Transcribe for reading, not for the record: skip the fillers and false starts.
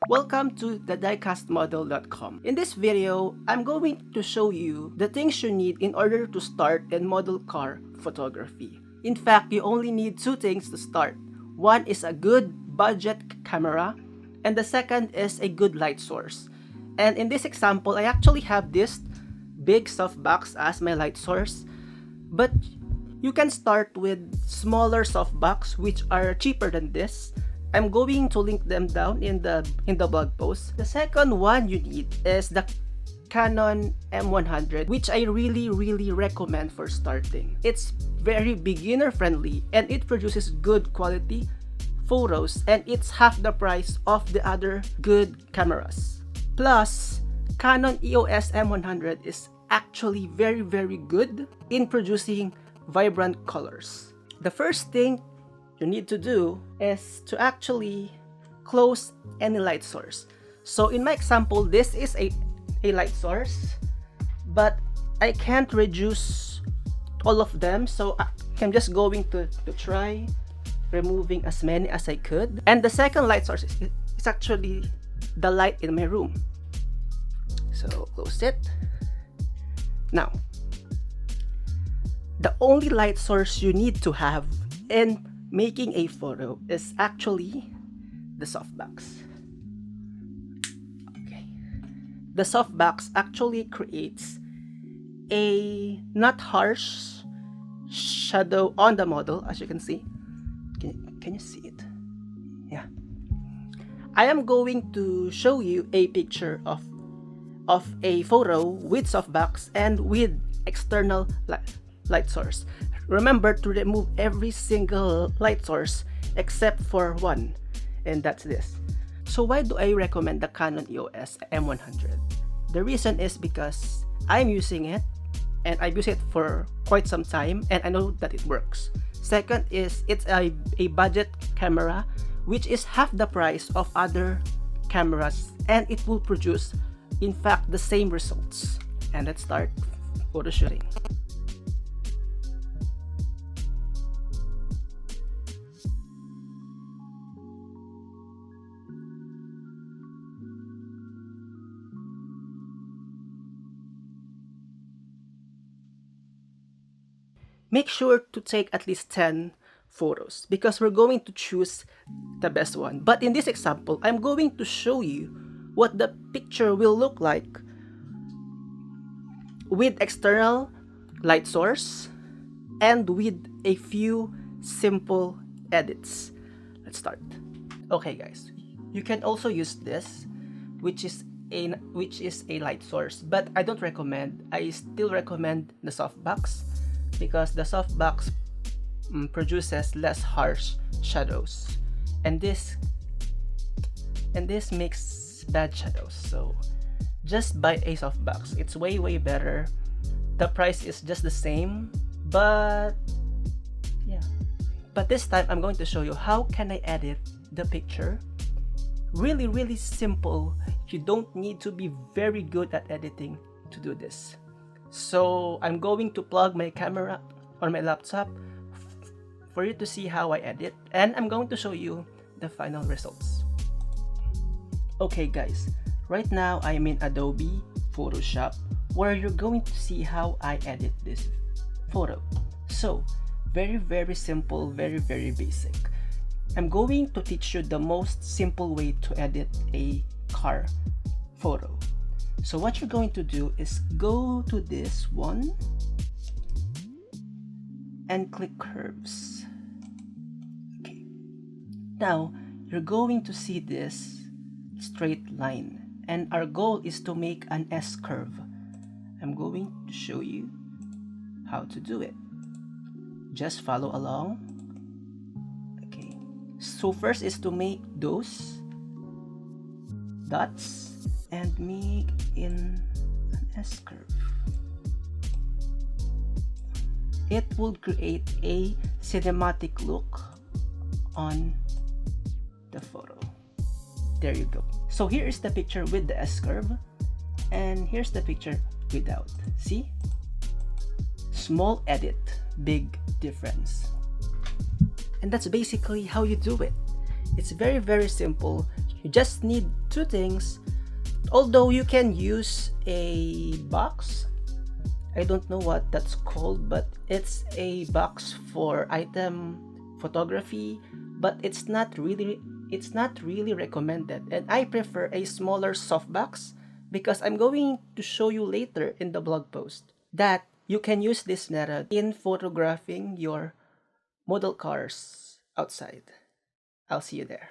Welcome to the diecastmodel.com. In this video, I'm going to show you the things you need in order to start in model car photography. In fact, you only need two things to start. One is a good budget camera, and the second is a good light source. And in this example, I actually have this big softbox as my light source, but you can start with smaller softbox which are cheaper than this. I'm going to link them down in the blog post. The second one you need is the Canon M100, which I really recommend for starting. It's very beginner friendly and it produces good quality photos, and it's half the price of the other good cameras. Plus, Canon EOS M100 is actually very good in producing vibrant colors. The first thing you need to do is to actually close any light source. So in my example, this is a light source, but I can't reduce all of them, so I'm just going to try removing as many as I could. And the second light source is actually the light in my room. So close it. Now, the only light source you need to have in making a photo is actually the softbox. Okay. The softbox actually creates a not harsh shadow on the model, as you can see. Can you see it? Yeah. I am going to show you a picture of a photo with softbox and with external light source. Remember to remove every single light source except for one, and that's this. So why do I recommend the Canon EOS M100? The reason is because I'm using it and I've used it for quite some time and I know that it works. Second is it's a budget camera which is half the price of other cameras, and it will produce in fact the same results. And let's start photo shooting. Make sure to take at least 10 photos because we're going to choose the best one. But in this example, I'm going to show you what the picture will look like with external light source and with a few simple edits. Let's start. Okay guys, you can also use this, which is a light source, but I don't recommend. I still recommend the softbox because the softbox produces less harsh shadows, and this makes bad shadows. So just buy a softbox. It's way better. The price is just the same, but yeah. But this time I'm going to show you how can I edit the picture. Really simple. You don't need to be very good at editing to do this. So I'm going to plug my camera on my laptop for you to see how I edit, and I'm going to show you the final results. Okay guys, right now I'm in Adobe Photoshop where you're going to see how I edit this photo. So very simple, very basic. I'm going to teach you the most simple way to edit a car photo. So what you're going to do is go to this one and click curves. Okay. Now you're going to see this straight line, and our goal is to make an S curve. I'm going to show you how to do it. Just follow along. Okay. So first is to make those dots and make in an S curve. It will create a cinematic look on the photo. There you go. So here is the picture with the S curve, and here's the picture without. See? Small edit, big difference. And that's basically how you do it. It's very simple. You just need two things. Although you can use a box, I don't know what that's called, but it's a box for item photography, but it's not really recommended. And I prefer a smaller softbox because I'm going to show you later in the blog post that you can use this method in photographing your model cars outside. I'll see you there.